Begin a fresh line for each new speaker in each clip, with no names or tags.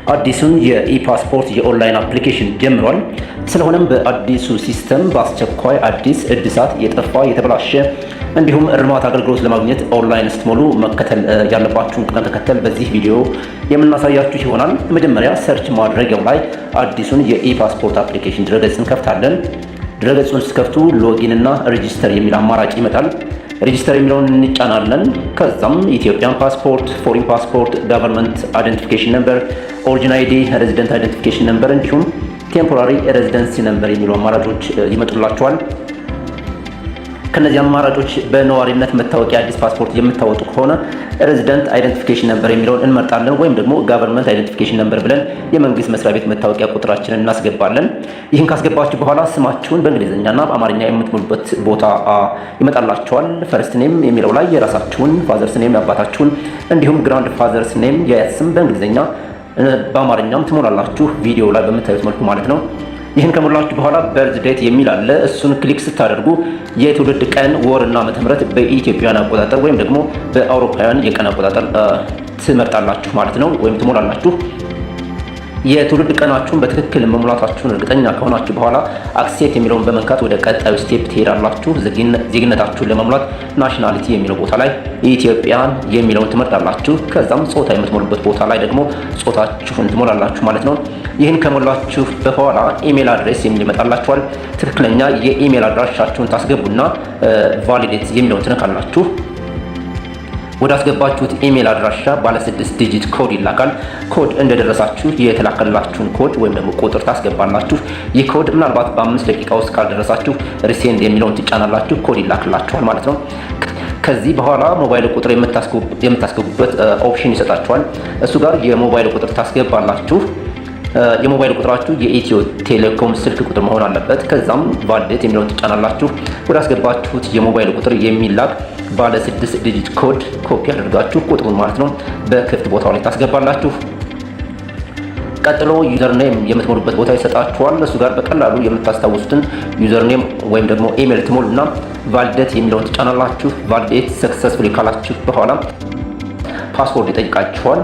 አዲሱን የኢፓስፖርት የኦንላይን አፕሊኬሽን ጀምሯል። ስለሆነም በአዲሱ ሲስተም በአስቸኳይ አዲስ እድሳት፣ የጠፋ የተበላሸ እንዲሁም እርማት አገልግሎት ለማግኘት ኦንላይን ስትሞሉ መከተል ያለባችሁን ቅደም ተከተል በዚህ ቪዲዮ የምናሳያችሁ ይሆናል። መጀመሪያ ሰርች ማድረጊያው ላይ አዲሱን የኢፓስፖርት አፕሊኬሽን ድረገጽ እንከፍታለን። ድረገጹን ስትከፍቱ ሎጊን እና ሬጂስተር የሚል አማራጭ ይመጣል። ሬጂስተር የሚለውን እንጫናለን። ከዛም ኢትዮጵያን ፓስፖርት፣ ፎሪን ፓስፖርት፣ ጋቨርንመንት አይደንቲፊኬሽን ነምበር፣ ኦሪጂን አይዲ፣ ሬዚደንት አይደንቲፊኬሽን ነምበር እንዲሁም ቴምፖራሪ ሬዚደንሲ ነምበር የሚሉ አማራጮች ይመጡላችኋል። ከነዚህ አማራጮች በነዋሪነት መታወቂያ አዲስ ፓስፖርት የምታወጡ ከሆነ ሬዚደንት አይደንቲፊኬሽን ነምበር የሚለውን እንመርጣለን። ወይም ደግሞ ጋቨርንመንት አይደንቲፊኬሽን ነምበር ብለን የመንግስት መስሪያ ቤት መታወቂያ ቁጥራችንን እናስገባለን። ይህን ካስገባችሁ በኋላ ስማችሁን በእንግሊዝኛና በአማርኛ የምትሞሉበት ቦታ ይመጣላችኋል። ፈርስት ኔም የሚለው ላይ የራሳችሁን፣ ፋዘርስ ኔም የአባታችሁን እንዲሁም ግራንድ ፋዘርስ ኔም የስም በእንግሊዝኛ በአማርኛም ትሞላላችሁ፣ ቪዲዮ ላይ በምታዩት መልኩ ማለት ነው። ይህን ከሞላችሁ በኋላ በርዝ ዴት የሚል አለ። እሱን ክሊክ ስታደርጉ የትውልድ ቀን፣ ወርና ዓመተ ምህረት በኢትዮጵያውያን አቆጣጠር ወይም ደግሞ በአውሮፓውያን የቀን አቆጣጠር ትመርጣላችሁ ማለት ነው፣ ወይም ትሞላላችሁ። የትውልድ ቀናችሁን በትክክል መሙላታችሁን እርግጠኛ ከሆናችሁ በኋላ አክሴፕት የሚለውን በመንካት ወደ ቀጣዩ ስቴፕ ትሄዳላችሁ። ዜግነታችሁን ለመሙላት ናሽናሊቲ የሚለው ቦታ ላይ ኢትዮጵያን የሚለውን ትመርጣላችሁ። ከዛም ጾታ የምትሞሉበት ቦታ ላይ ደግሞ ጾታችሁን ትሞላላችሁ ማለት ነው። ይህን ከሞላችሁ በኋላ ኢሜል አድሬስ የሚል ይመጣላችኋል። ትክክለኛ የኢሜል አድራሻችሁን ታስገቡና ቫሊዴት የሚለውን ትነካላችሁ። ወደ አስገባችሁት ኢሜል አድራሻ ባለ 6 ዲጂት ኮድ ይላካል። ኮድ እንደደረሳችሁ የተላከላችሁን ኮድ ወይም ደግሞ ቁጥር ታስገባላችሁ። ይህ ኮድ ምናልባት በ5 ደቂቃ ውስጥ ካልደረሳችሁ ሪሴንድ የሚለውን ትጫናላችሁ። ኮድ ይላክላችኋል ማለት ነው። ከዚህ በኋላ ሞባይል ቁጥር የምታስገቡበት ኦፕሽን ይሰጣችኋል። እሱ ጋር የሞባይል ቁጥር ታስገባላችሁ። የሞባይል ቁጥራችሁ የኢትዮ ቴሌኮም ስልክ ቁጥር መሆን አለበት። ከዛም ቫሊዴት የሚለውን ትጫናላችሁ። ወደ አስገባችሁት የሞባይል ቁጥር የሚላክ ባለ 6 ዲጂት ኮድ ኮፒ አድርጋችሁ ቁጥሩን ማለት ነው በክፍት ቦታው ላይ ታስገባላችሁ። ቀጥሎ ዩዘርኔም የምትሞሉበት ቦታ ይሰጣችኋል። እሱ ጋር በቀላሉ የምታስታውሱትን ዩዘርኔም ወይም ደግሞ ኢሜል ትሞሉና ቫሊዴት የሚለውን ትጫናላችሁ። ቫሊዴት ሰክሰስፉሊ ካላችሁ በኋላ ፓስወርድ ይጠይቃችኋል።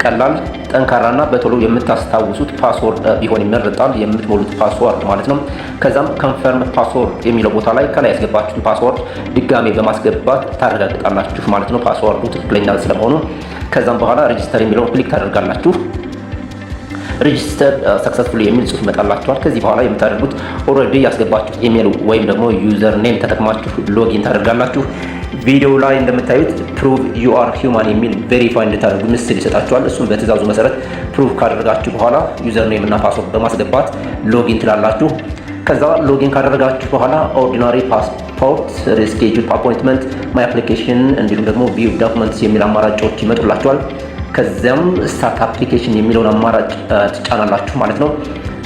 ቀላል ጠንካራና በቶሎ የምታስታውሱት ፓስወርድ ቢሆን ይመረጣል። የምትሞሉት ፓስወርድ ማለት ነው። ከዛም ኮንፈርም ፓስወርድ የሚለው ቦታ ላይ ከላይ ያስገባችሁትን ፓስወርድ ድጋሜ በማስገባት ታረጋግጣላችሁ ማለት ነው ፓስወርዱ ትክክለኛ ስለመሆኑ። ከዛም በኋላ ሬጂስተር የሚለውን ክሊክ ታደርጋላችሁ። ሬጂስተር ሰክሰስፉሊ የሚል ጽሑፍ ይመጣላችኋል። ከዚህ በኋላ የምታደርጉት ኦልሬዲ ያስገባችሁት ኢሜል ወይም ደግሞ ዩዘር ኔም ተጠቅማችሁ ሎጊን ታደርጋላችሁ። ቪዲዮ ላይ እንደምታዩት ፕሩቭ ዩ አር ሂውማን የሚል ቬሪፋይ እንድታደርጉ ምስል ይሰጣችኋል። እሱም በትዕዛዙ መሰረት ፕሩቭ ካደረጋችሁ በኋላ ዩዘር ኔም እና ፓስወርድ በማስገባት ሎጊን ትላላችሁ። ከዛ ሎጊን ካደረጋችሁ በኋላ ኦርዲናሪ ፓስፖርት፣ ሪስኬጁል አፖይንትመንት፣ ማይ አፕሊኬሽን እንዲሁም ደግሞ ቪው ዶክመንትስ የሚል አማራጮች ይመጡላችኋል። ከዚያም ስታርት አፕሊኬሽን የሚለውን አማራጭ ትጫናላችሁ ማለት ነው።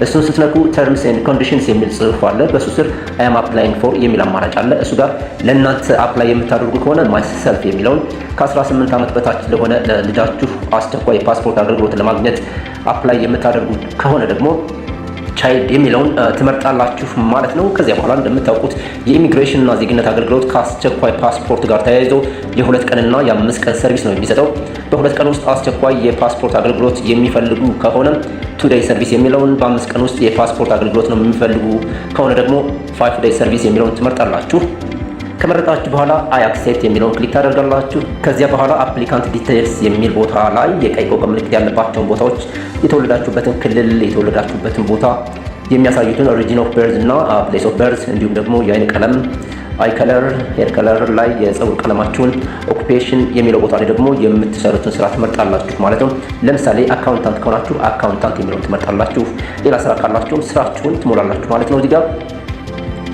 እሱን ስትነኩ ተርምስ ኤንድ ኮንዲሽንስ የሚል ጽሑፍ አለ። በሱ ስር አይ አም አፕላይንግ ፎር የሚል አማራጭ አለ። እሱ ጋር ለእናንተ አፕላይ የምታደርጉ ከሆነ ማይሰልፍ የሚለውን ከ18 ዓመት በታች ለሆነ ለልጃችሁ አስቸኳይ ፓስፖርት አገልግሎት ለማግኘት አፕላይ የምታደርጉ ከሆነ ደግሞ ቻይልድ የሚለውን ትመርጣላችሁ ማለት ነው። ከዚያ በኋላ እንደምታውቁት የኢሚግሬሽን እና ዜግነት አገልግሎት ከአስቸኳይ ፓስፖርት ጋር ተያይዞ የ2 ቀንና የ5 ቀን ሰርቪስ ነው የሚሰጠው። በ2 ቀን ውስጥ አስቸኳይ የፓስፖርት አገልግሎት የሚፈልጉ ከሆነ 2 ዴይ ሰርቪስ የሚለውን፣ በ5 ቀን ውስጥ የፓስፖርት አገልግሎት ነው የሚፈልጉ ከሆነ ደግሞ 5 ዴይ ሰርቪስ የሚለውን ትመርጣላችሁ። ከመረጣችሁ በኋላ አይ አክሴፕት የሚለውን ክሊክ ታደርጋላችሁ። ከዚያ በኋላ አፕሊካንት ዲቴይልስ የሚል ቦታ ላይ የቀይ ኮከብ ምልክት ያለባቸውን ቦታዎች፣ የተወለዳችሁበትን ክልል፣ የተወለዳችሁበትን ቦታ የሚያሳዩትን ኦሪጂን ኦፍ በርዝ እና ፕሌስ ኦፍ በርዝ እንዲሁም ደግሞ የአይን ቀለም አይ ከለር፣ ሄር ከለር ላይ የፀጉር ቀለማችሁን፣ ኦኩፔሽን የሚለው ቦታ ላይ ደግሞ የምትሰሩትን ስራ ትመርጣላችሁ ማለት ነው። ለምሳሌ አካውንታንት ከሆናችሁ አካውንታንት የሚለውን ትመርጣላችሁ። ሌላ ስራ ካላችሁ ስራችሁን ትሞላላችሁ ማለት ነው። እዚህ ጋር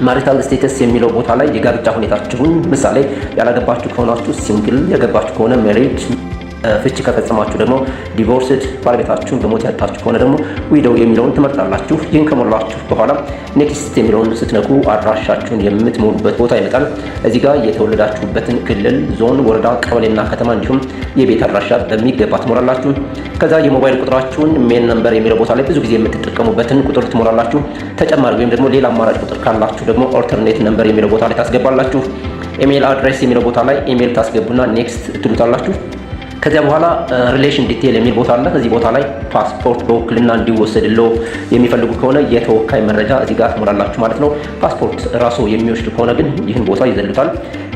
ማሪታል ስቴተስ የሚለው ቦታ ላይ የጋብቻ ሁኔታችሁን፣ ምሳሌ ያላገባችሁ ከሆናችሁ ሲንግል፣ ያገባችሁ ከሆነ ሜሪድ፣ ፍቺ ከፈጸማችሁ ደግሞ ዲቮርስድ፣ ባለቤታችሁን በሞት ያጣችሁ ከሆነ ደግሞ ዊዶው የሚለውን ትመርጣላችሁ። ይህን ከሞላችሁ በኋላ ኔክስት የሚለውን ስትነኩ አድራሻችሁን የምትሞሉበት ቦታ ይመጣል። እዚህ ጋር የተወለዳችሁበትን ክልል፣ ዞን፣ ወረዳ፣ ቀበሌና ከተማ እንዲሁም የቤት አድራሻ በሚገባ ትሞላላችሁ። ከዛ የሞባይል ቁጥራችሁን ሜን ነምበር የሚለው ቦታ ላይ ብዙ ጊዜ የምትጠቀሙበትን ቁጥር ትሞላላችሁ። ተጨማሪ ወይም ደግሞ ሌላ አማራጭ ቁጥር ካላችሁ ደግሞ ኦልተርኔት ነምበር የሚለው ቦታ ላይ ታስገባላችሁ። ኢሜል አድሬስ የሚለው ቦታ ላይ ኢሜል ታስገቡና ኔክስት ትሉታላችሁ። ከዚያ በኋላ ሪሌሽን ዲቴል የሚል ቦታ አለ። እዚህ ቦታ ላይ ፓስፖርት በውክልና እንዲወሰድለው የሚፈልጉ ከሆነ የተወካይ መረጃ እዚህ ጋር ትሞላላችሁ ማለት ነው። ፓስፖርት ራሱ የሚወስድ ከሆነ ግን ይህን ቦታ ይዘሉታል።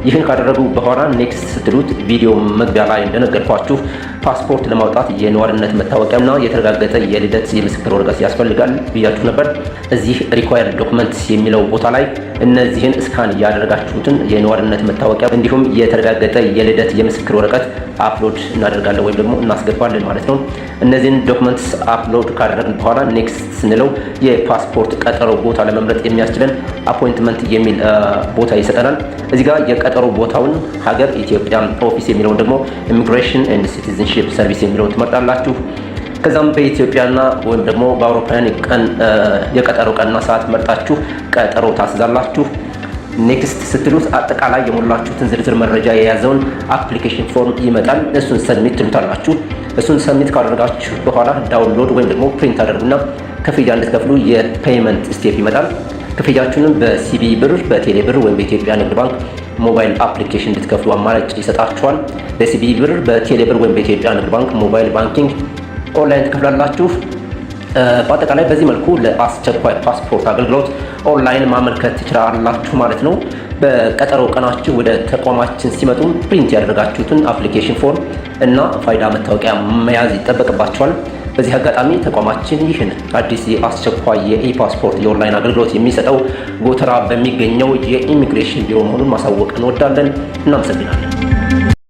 ይህን ካደረጉ በኋላ ኔክስት ስትሉት ቪዲዮ መግቢያ ላይ እንደነገርኳችሁ ፓስፖርት ለማውጣት የነዋሪነት መታወቂያና የተረጋገጠ የልደት የምስክር ወረቀት ያስፈልጋል ብያችሁ ነበር። እዚህ ሪኳየርድ ዶክመንትስ የሚለው ቦታ ላይ እነዚህን እስካን ያደረጋችሁትን የነዋሪነት መታወቂያ እንዲሁም የተረጋገጠ የልደት የምስክር ወረቀት አፕሎድ እናደርጋለን ወይም ደግሞ እናስገባለን ማለት ነው። እነዚህን ዶክመንትስ አፕሎድ ካደረግን በኋላ ኔክስት ስንለው የፓስፖርት ቀጠሮ ቦታ ለመምረጥ የሚያስችለን አፖይንትመንት የሚል ቦታ ይሰጠናል። እዚህ ጋር የቀጠሮ ቦታውን ሀገር ኢትዮጵያ ኦፊስ የሚለውን ደግሞ ኢሚግሬሽን ኤንድ ሲቲዝንሺፕ ሰርቪስ የሚለውን ትመርጣላችሁ። ከዛም በኢትዮጵያና ወይም ደግሞ በአውሮፓውያን የቀጠሮ ቀንና ሰዓት መርጣችሁ ቀጠሮ ታስዛላችሁ። ኔክስት ስትሉት አጠቃላይ የሞላችሁትን ዝርዝር መረጃ የያዘውን አፕሊኬሽን ፎርም ይመጣል። እሱን ሰብሚት ትሉታላችሁ። እሱን ሰብሚት ካደረጋችሁ በኋላ ዳውንሎድ ወይም ደግሞ ፕሪንት አድርጉና ክፍያ እንድትከፍሉ የፔይመንት ስቴፕ ይመጣል። ክፍያችሁንም በሲቢ ብር፣ በቴሌ ብር ወይም በኢትዮጵያ ንግድ ባንክ ሞባይል አፕሊኬሽን እንድትከፍሉ አማራጭ ይሰጣችኋል። በሲቢ ብር፣ በቴሌ ብር ወይም በኢትዮጵያ ንግድ ባንክ ሞባይል ባንኪንግ ኦንላይን ትከፍላላችሁ። በአጠቃላይ በዚህ መልኩ ለአስቸኳይ ፓስፖርት አገልግሎት ኦንላይን ማመልከት ትችላላችሁ ማለት ነው። በቀጠሮ ቀናችሁ ወደ ተቋማችን ሲመጡ ፕሪንት ያደረጋችሁትን አፕሊኬሽን ፎርም እና ፋይዳ መታወቂያ መያዝ ይጠበቅባችኋል። በዚህ አጋጣሚ ተቋማችን ይህን አዲስ የአስቸኳይ የኢፓስፖርት የኦንላይን አገልግሎት የሚሰጠው ጎተራ በሚገኘው የኢሚግሬሽን ቢሮ መሆኑን ማሳወቅ እንወዳለን። እናመሰግናለን።